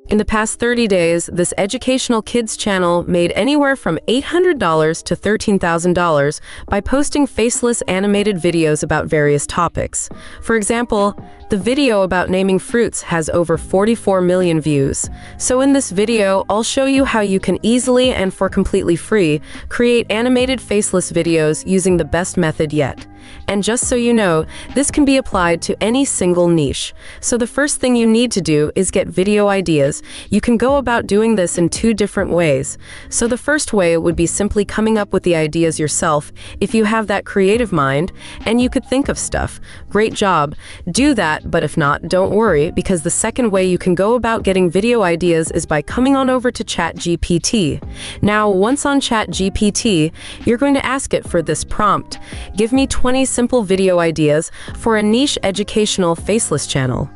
In the past 30 days, this educational kids channel made anywhere from $800 to $13,000 by posting faceless animated videos about various topics. For example, the video about naming fruits has over 44 million views. So in this video, I'll show you how you can easily and for completely free create animated faceless videos using the best method yet. And just so you know, this can be applied to any single niche. So the first thing you need to do is get video ideas. You can go about doing this in two different ways. So the first way would be simply coming up with the ideas yourself if you have that creative mind and you could think of stuff. Great job. Do that, but if not, don't worry, because the second way you can go about getting video ideas is by coming on over to ChatGPT. Now, once on ChatGPT, you're going to ask it for this prompt. Give me 20 simple video ideas for a niche educational faceless channel.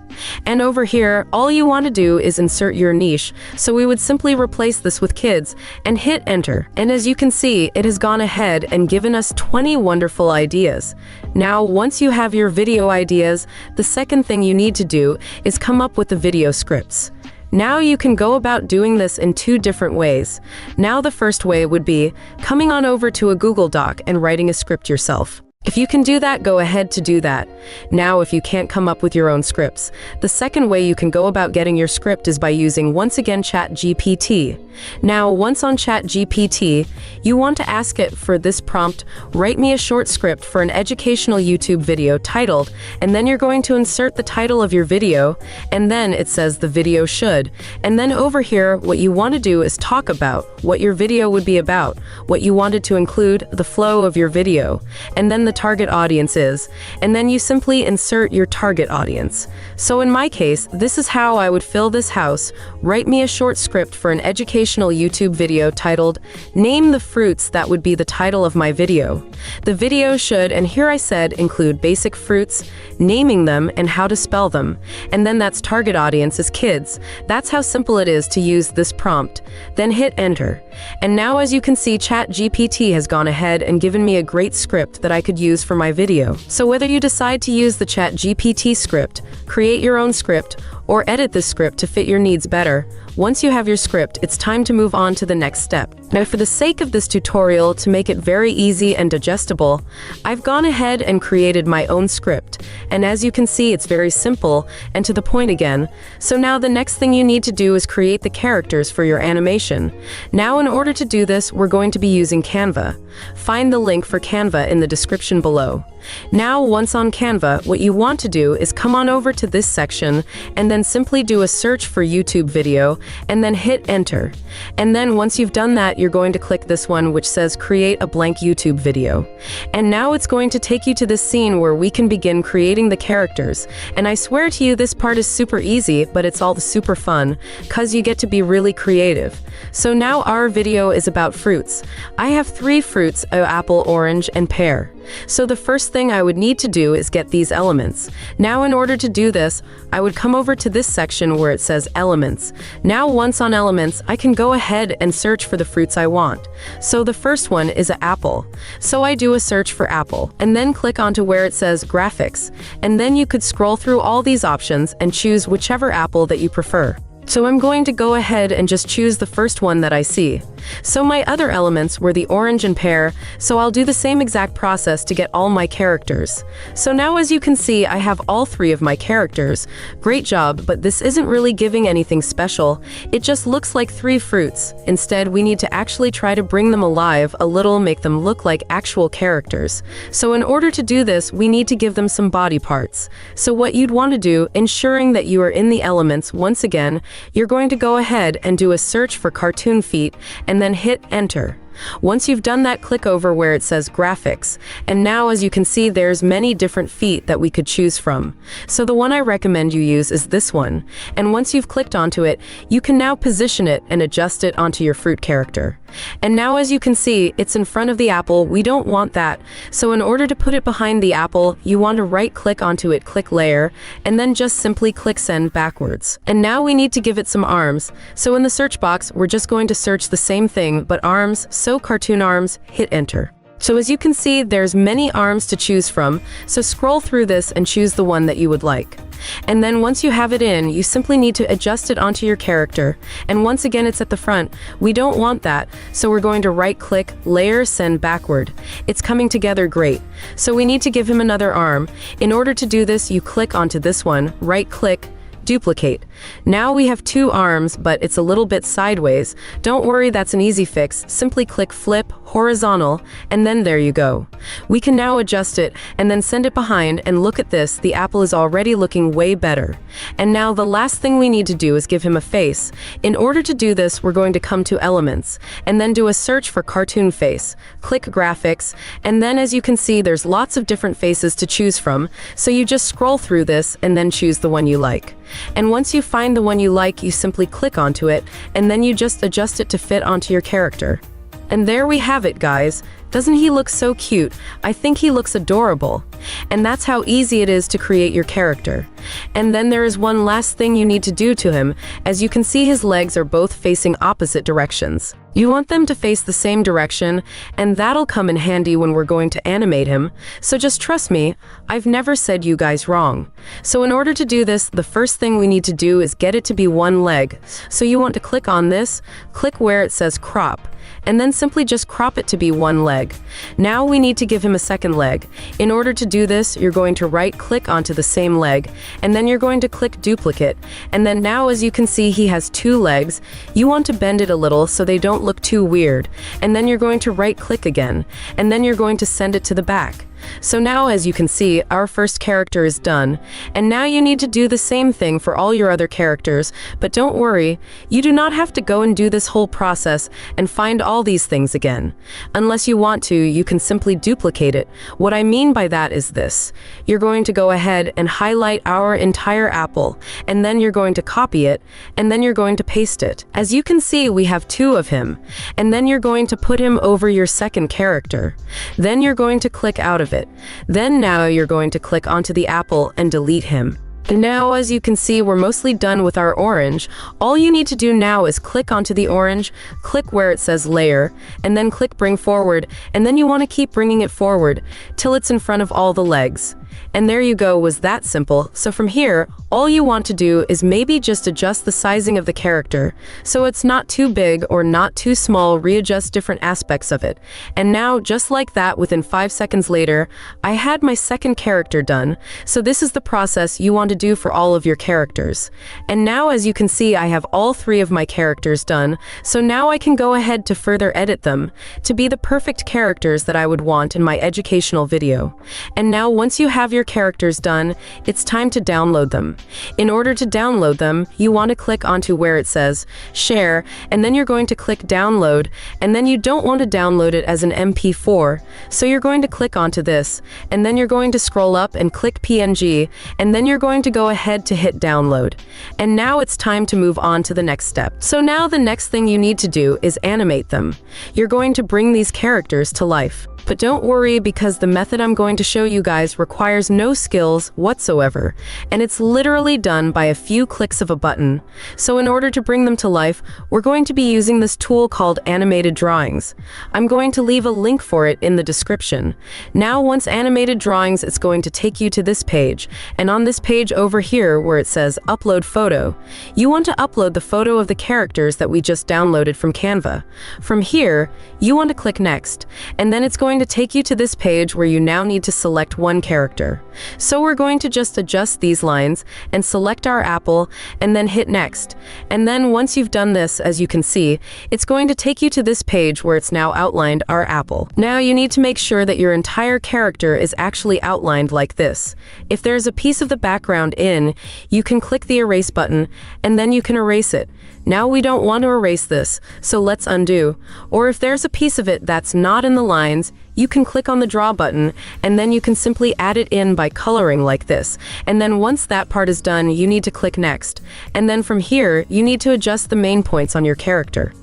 And over here, all you want to do is insert your niche, so we would simply replace this with kids and hit enter. And as you can see, it has gone ahead and given us 20 wonderful ideas. Now, once you have your video ideas, the second thing you need to do is come up with the video scripts. Now you can go about doing this in two different ways. Now the first way would be coming on over to a Google Doc and writing a script yourself. If you can do that, go ahead to do that. Now, if you can't come up with your own scripts, the second way you can go about getting your script is by using, once again, ChatGPT. Now, once on ChatGPT, you want to ask it for this prompt, write me a short script for an educational YouTube video titled, and then you're going to insert the title of your video, and then it says the video should. And then over here, what you want to do is talk about what your video would be about, what you wanted to include, the flow of your video, and then the target audience is, and then you simply insert your target audience. So in my case, this is how I would fill this house. Write me a short script for an educational YouTube video titled, name the fruits. That would be the title of my video. The video should, and here I said, include basic fruits, naming them, and how to spell them. And then that's target audience is kids. That's how simple it is to use this prompt. Then hit enter. And now, as you can see, ChatGPT has gone ahead and given me a great script that I could use for my video. So whether you decide to use the ChatGPT script, create your own script, or edit this script to fit your needs better, once you have your script, it's time to move on to the next step. Now, for the sake of this tutorial, to make it very easy and digestible, I've gone ahead and created my own script. And as you can see, it's very simple and to the point again. So now the next thing you need to do is create the characters for your animation. Now, in order to do this, we're going to be using Canva. Find the link for Canva in the description below. Now, once on Canva, what you want to do is come on over to this section and then simply do a search for YouTube video and then hit enter. And then once you've done that, you're going to click this one which says create a blank YouTube video. And now it's going to take you to this scene where we can begin creating the characters. And I swear to you, this part is super easy, but it's all super fun because you get to be really creative. So now our video is about fruits. I have 3 fruits, apple, orange, and pear. So the first thing I would need to do is get these elements. Now, in order to do this, I would come over to this section where it says elements. Now, once on elements, I can go ahead and search for the fruits I want. So the first one is an apple. So I do a search for apple and then click onto where it says graphics. And then you could scroll through all these options and choose whichever apple that you prefer. So I'm going to go ahead and just choose the first one that I see. So my other elements were the orange and pear, so I'll do the same exact process to get all my characters. So now, as you can see, I have all 3 of my characters. Great job, but this isn't really giving anything special. It just looks like 3 fruits. Instead, we need to actually try to bring them alive a little, make them look like actual characters. So in order to do this, we need to give them some body parts. So what you'd want to do, ensuring that you are in the elements, once again, you're going to go ahead and do a search for cartoon feet and then hit enter. Once you've done that, click over where it says graphics. And now, as you can see, there's many different feet that we could choose from. So the one I recommend you use is this one. And once you've clicked onto it, you can now position it and adjust it onto your fruit character. And now, as you can see, it's in front of the apple. We don't want that. So in order to put it behind the apple, you want to right click onto it, click layer, and then just simply click send backwards. And now we need to give it some arms. So in the search box, we're just going to search the same thing, but arms. So cartoon arms, hit enter. So as you can see, there's many arms to choose from, so scroll through this and choose the one that you would like. And then once you have it in, you simply need to adjust it onto your character. And once again, it's at the front. We don't want that, so we're going to right-click, Layer, Send Backward. It's coming together great. So we need to give him another arm. In order to do this, you click onto this one, right-click, Duplicate. Now we have two arms, but it's a little bit sideways. Don't worry, that's an easy fix. Simply click Flip, Horizontal, and then there you go. We can now adjust it and then send it behind, and look at this, the apple is already looking way better. And now the last thing we need to do is give him a face. In order to do this, we're going to come to Elements, and then do a search for Cartoon Face. Click Graphics, and then as you can see, there's lots of different faces to choose from, so you just scroll through this and then choose the one you like. And once you find the one you like, you simply click onto it, and then you just adjust it to fit onto your character. And there we have it, guys. Doesn't he look so cute? I think he looks adorable. And that's how easy it is to create your character. And then there is one last thing you need to do to him. As you can see, his legs are both facing opposite directions. You want them to face the same direction, and that'll come in handy when we're going to animate him. So just trust me, I've never said you guys wrong. So in order to do this, the first thing we need to do is get it to be one leg. So you want to click on this, click where it says crop, and then simply just crop it to be one leg. Now we need to give him a second leg. In order to do this, you're going to right-click onto the same leg, and then you're going to click Duplicate. And then now, as you can see, he has two legs. You want to bend it a little so they don't look too weird. And then you're going to right-click again, and then you're going to send it to the back. So now, as you can see, our first character is done, and now you need to do the same thing for all your other characters, but don't worry, you do not have to go and do this whole process and find all these things again. Unless you want to, you can simply duplicate it. What I mean by that is this. You're going to go ahead and highlight our entire apple, and then you're going to copy it, and then you're going to paste it. As you can see, we have two of him, and then you're going to put him over your second character. Then you're going to click out of it. Then now you're going to click onto the apple and delete him. And now, as you can see, we're mostly done with our orange. All you need to do now is click onto the orange, click where it says Layer, and then click Bring Forward, and then you want to keep bringing it forward till it's in front of all the legs. And there you go, was that simple. So from here, all you want to do is maybe just adjust the sizing of the character, so it's not too big or not too small, readjust different aspects of it. And now, just like that, within 5 seconds later, I had my second character done. So this is the process you want to do for all of your characters. And now, as you can see, I have all 3 of my characters done, so now I can go ahead to further edit them to be the perfect characters that I would want in my educational video. And now, once you have your characters done, it's time to download them. In order to download them, you want to click onto where it says Share, and then you're going to click Download, and then you don't want to download it as an MP4, so you're going to click onto this, and then you're going to scroll up and click PNG, and then you're going to go ahead to hit Download. And now it's time to move on to the next step. So now the next thing you need to do is animate them. You're going to bring these characters to life. But don't worry, because the method I'm going to show you guys requires no skills whatsoever, and it's literally done by a few clicks of a button. So in order to bring them to life, we're going to be using this tool called Animated Drawings. I'm going to leave a link for it in the description. Now, once Animated Drawings, it's going to take you to this page, and on this page over here where it says Upload Photo, you want to upload the photo of the characters that we just downloaded from Canva. From here, you want to click Next, and then it's going to take you to this page where you now need to select one character. So we're going to just adjust these lines and select our apple and then hit Next. And then once you've done this, as you can see, it's going to take you to this page where it's now outlined our apple. Now you need to make sure that your entire character is actually outlined like this. If there's a piece of the background in, you can click the erase button and then you can erase it. Now we don't want to erase this, so let's undo. Or if there's a piece of it that's not in the lines, you can click on the draw button, and then you can simply add it in by coloring like this. And then once that part is done, you need to click Next. And then from here, you need to adjust the main points on your character.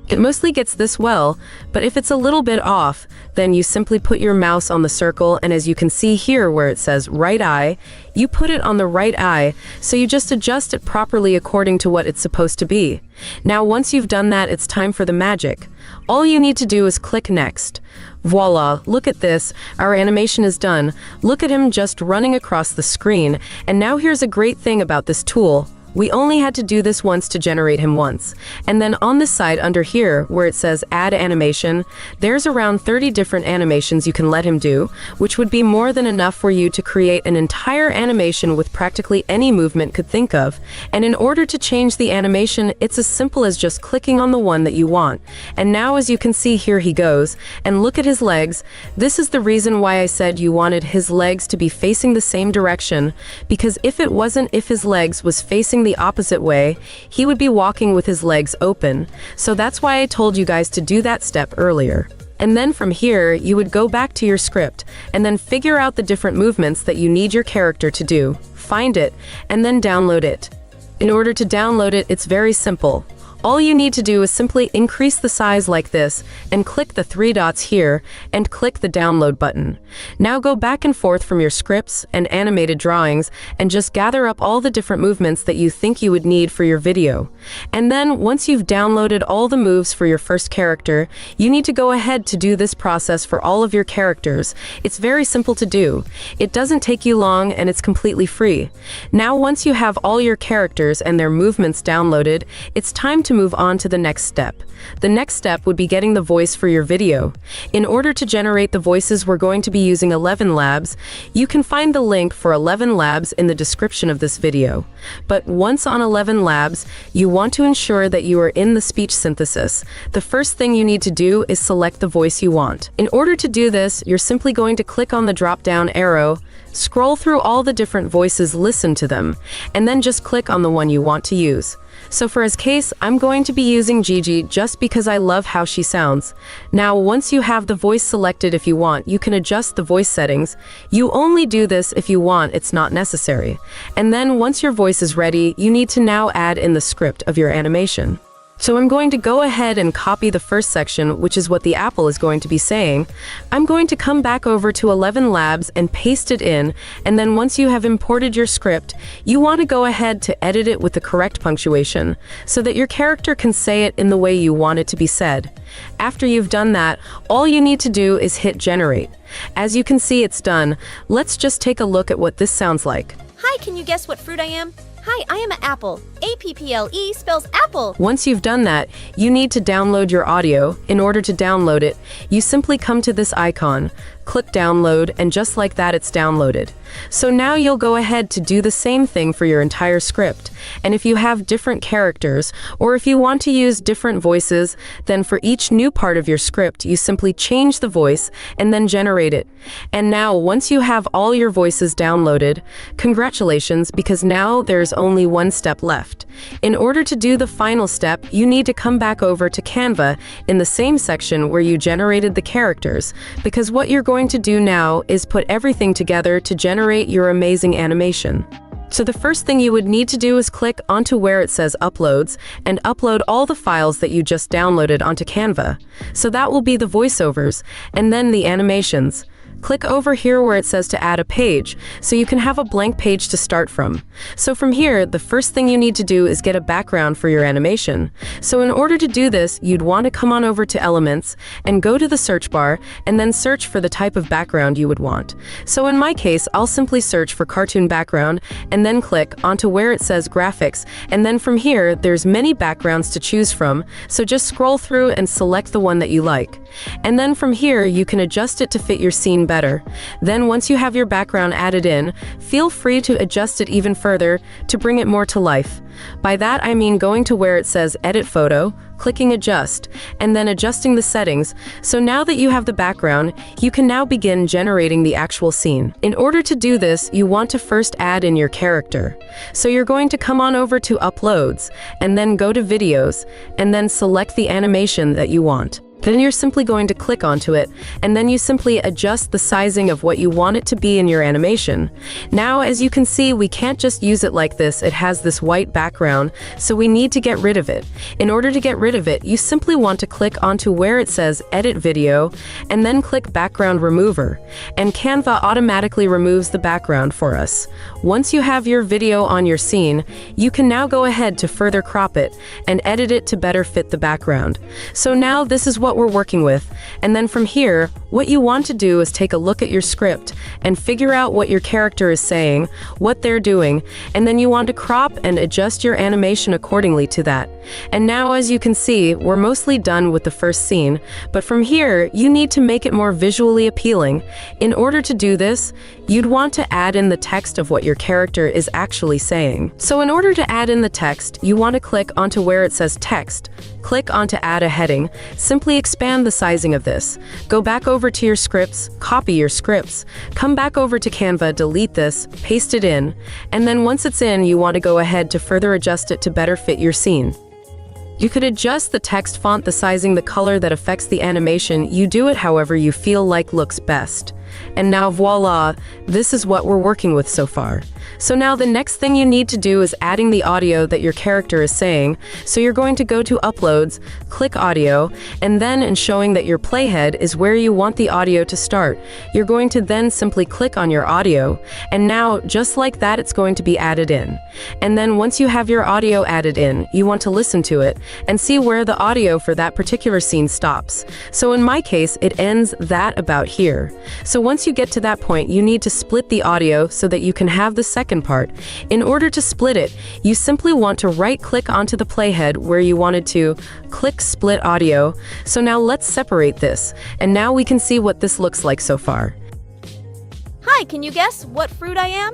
It mostly gets this well, but if it's a little bit off, then you simply put your mouse on the circle, and as you can see here where it says right eye, you put it on the right eye, so you just adjust it properly according to what it's supposed to be. Now once you've done that, it's time for the magic. All you need to do is click Next. Voila, look at this, our animation is done. Look at him just running across the screen. And now here's a great thing about this tool. We only had to do this once to generate him once. And then on this side under here, where it says Add Animation, there's around 30 different animations you can let him do, which would be more than enough for you to create an entire animation with practically any movement could think of. And in order to change the animation, it's as simple as just clicking on the one that you want. And now as you can see, here he goes. And look at his legs. This is the reason why I said you wanted his legs to be facing the same direction, because if his legs was facing the opposite way, he would be walking with his legs open. So that's why I told you guys to do that step earlier. And then from here, you would go back to your script and then figure out the different movements that you need your character to do, find it, and then download it. In order to download it, it's very simple. All you need to do is simply increase the size like this and click the 3 dots here and click the download button. Now go back and forth from your scripts and animated drawings and just gather up all the different movements that you think you would need for your video. And then once you've downloaded all the moves for your first character, you need to go ahead to do this process for all of your characters. It's very simple to do. It doesn't take you long and it's completely free. Now once you have all your characters and their movements downloaded, it's time to move on to the next step. The next step would be getting the voice for your video. In order to generate the voices, we're going to be using 11 Labs. You can find the link for 11 Labs in the description of this video. But once on 11 Labs, you want to ensure that you are in the speech synthesis. The first thing you need to do is select the voice you want. In order to do this, you're simply going to click on the drop-down arrow, scroll through all the different voices, listen to them, and then just click on the one you want to use. So for his case, I'm going to be using Gigi just because I love how she sounds. Now, once you have the voice selected, if you want, you can adjust the voice settings. You only do this if you want, it's not necessary. And then once your voice is ready, you need to now add in the script of your animation. So I'm going to go ahead and copy the first section, which is what the apple is going to be saying. I'm going to come back over to 11 Labs and paste it in, and then once you have imported your script, you want to go ahead to edit it with the correct punctuation, so that your character can say it in the way you want it to be said. After you've done that, all you need to do is hit generate. As you can see, it's done. Let's just take a look at what this sounds like. Hi, can you guess what fruit I am? Hi, I am an apple. A-P-P-L-E spells apple. Once you've done that, you need to download your audio. In order to download it, you simply come to this icon, click download, and just like that, it's downloaded. So now you'll go ahead to do the same thing for your entire script. And if you have different characters, or if you want to use different voices, then for each new part of your script, you simply change the voice and then generate it. And now, once you have all your voices downloaded, congratulations, because now there's only one step left. In order to do the final step, you need to come back over to Canva in the same section where you generated the characters, because what you're going to do now is put everything together to generate your amazing animation. So the first thing you would need to do is click onto where it says Uploads and upload all the files that you just downloaded onto Canva. So that will be the voiceovers and then the animations. Click over here where it says to add a page, so you can have a blank page to start from. So from here, the first thing you need to do is get a background for your animation. So in order to do this, you'd want to come on over to Elements and go to the search bar and then search for the type of background you would want. So in my case, I'll simply search for cartoon background and then click onto where it says graphics. And then from here, there's many backgrounds to choose from. So just scroll through and select the one that you like. And then from here, you can adjust it to fit your scene better. Then once you have your background added in, feel free to adjust it even further to bring it more to life. By that I mean going to where it says Edit Photo, clicking Adjust, and then adjusting the settings. So now that you have the background, you can now begin generating the actual scene. In order to do this, you want to first add in your character. So you're going to come on over to Uploads, and then go to Videos, and then select the animation that you want. Then you're simply going to click onto it, and then you simply adjust the sizing of what you want it to be in your animation. Now, as you can see, we can't just use it like this. It has this white background, so we need to get rid of it. In order to get rid of it, you simply want to click onto where it says Edit Video, and then click Background Remover. And Canva automatically removes the background for us. Once you have your video on your scene, you can now go ahead to further crop it and edit it to better fit the background. So now this is what we're working with, and then from here, What you want to do is take a look at your script and figure out what your character is saying, what they're doing, and then you want to crop and adjust your animation accordingly to that. And now, as you can see, we're mostly done with the first scene, but from here, you need to make it more visually appealing. In order to do this, you'd want to add in the text of what your character is actually saying. So in order to add in the text, you want to click onto where it says text. Click onto add a heading. Simply expand the sizing of this. Go back over to your scripts, copy your scripts, come back over to Canva, delete this, paste it in, and then once it's in, you want to go ahead to further adjust it to better fit your scene. You could adjust the text font, the sizing, the color that affects the animation. You do it however you feel like looks best. And now voila, this is what we're working with so far. So now the next thing you need to do is adding the audio that your character is saying. So you're going to go to Uploads, click Audio, and then in showing that your playhead is where you want the audio to start, you're going to then simply click on your audio. And now, just like that, it's going to be added in. And then once you have your audio added in, you want to listen to it and see where the audio for that particular scene stops. So in my case, it ends that about here. So once you get to that point, you need to split the audio so that you can have the second part. In order to split it, you simply want to right-click onto the playhead where you wanted to, click Split Audio. So now let's separate this, and now we can see what this looks like so far. Hi, can you guess what fruit I am?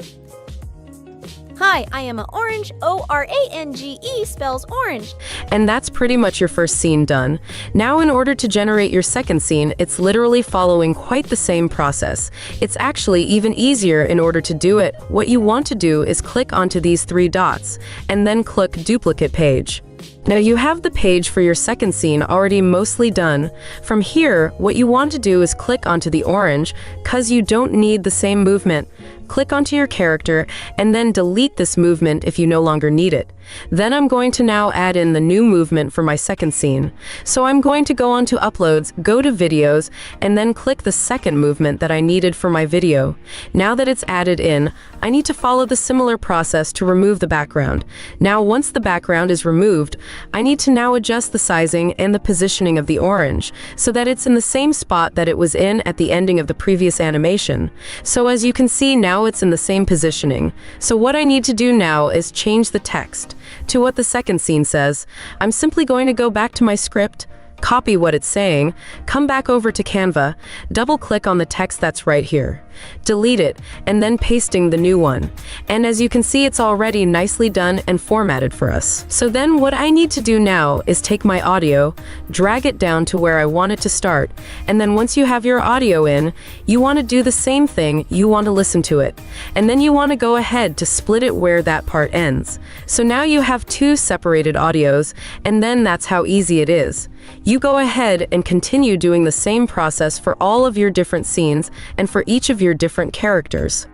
Hi, I am an orange. O-R-A-N-G-E spells orange. And that's pretty much your first scene done. Now in order to generate your second scene, it's literally following quite the same process. It's actually even easier in order to do it. What you want to do is click onto these three dots, and then click Duplicate Page. Now you have the page for your second scene already mostly done. From here, what you want to do is click onto the orange, cause you don't need the same movement. Click onto your character, and then delete this movement if you no longer need it. Then I'm going to now add in the new movement for my second scene. So I'm going to go onto Uploads, go to Videos, and then click the second movement that I needed for my video. Now that it's added in, I need to follow the similar process to remove the background. Now once the background is removed, I need to now adjust the sizing and the positioning of the orange so that it's in the same spot that it was in at the ending of the previous animation. So as you can see, now it's in the same positioning. So what I need to do now is change the text to what the second scene says. I'm simply going to go back to my script, copy what it's saying, come back over to Canva, double-click on the text that's right here, delete it, and then pasting the new one. And as you can see, it's already nicely done and formatted for us. So then what I need to do now is take my audio, drag it down to where I want it to start, and then once you have your audio in, you want to do the same thing, you want to listen to it. And then you want to go ahead to split it where that part ends. So now you have two separated audios, and then that's how easy it is. You go ahead and continue doing the same process for all of your different scenes and for each of your different characters.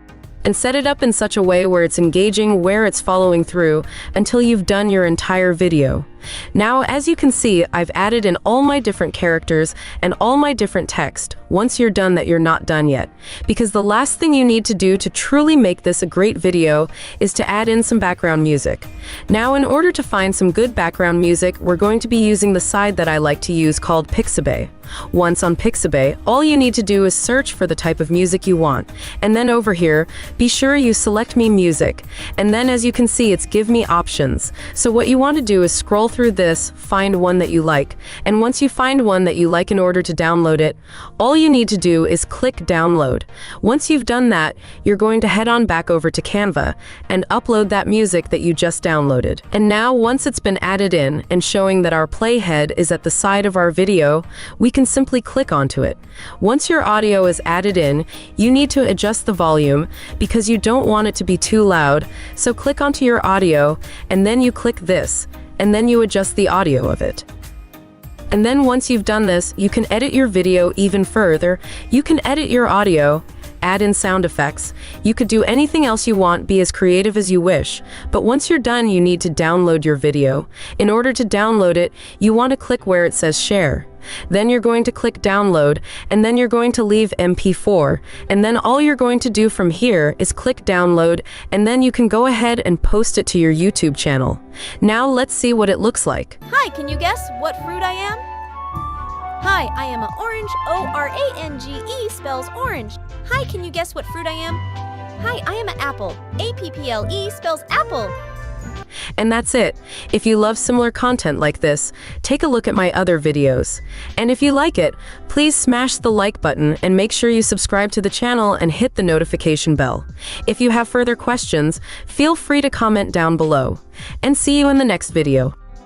And set it up in such a way where it's engaging, where it's following through, until you've done your entire video. Now, as you can see, I've added in all my different characters and all my different text. Once you're done that, you're not done yet. Because the last thing you need to do to truly make this a great video is to add in some background music. Now, in order to find some good background music, we're going to be using the site that I like to use called Pixabay. Once on Pixabay, all you need to do is search for the type of music you want. And then over here, be sure you select Me Music. And then as you can see, it's Give Me Options. So what you want to do is scroll through this, find one that you like. And once you find one that you like, in order to download it, all you need to do is click Download. Once you've done that, you're going to head on back over to Canva and upload that music that you just downloaded. And now once it's been added in and showing that our playhead is at the side of our video, we can simply click onto it. Once your audio is added in, you need to adjust the volume because you don't want it to be too loud. So click onto your audio, and then you click this, and then you adjust the audio of it. And then once you've done this, you can edit your video even further. You can edit your audio, add in sound effects. You could do anything else you want, be as creative as you wish. But once you're done, you need to download your video. In order to download it, you want to click where it says Share. Then you're going to click Download, and then you're going to leave MP4, and then all you're going to do from here is click Download, and then you can go ahead and post it to your YouTube channel. Now let's see what it looks like. Hi, can you guess what fruit I am? Hi, I am a orange. Orange spells orange. Hi, can you guess what fruit I am? Hi, I am an apple. Apple spells apple. And that's it. If you love similar content like this, take a look at my other videos. And if you like it, please smash the like button and make sure you subscribe to the channel and hit the notification bell. If you have further questions, feel free to comment down below. And see you in the next video.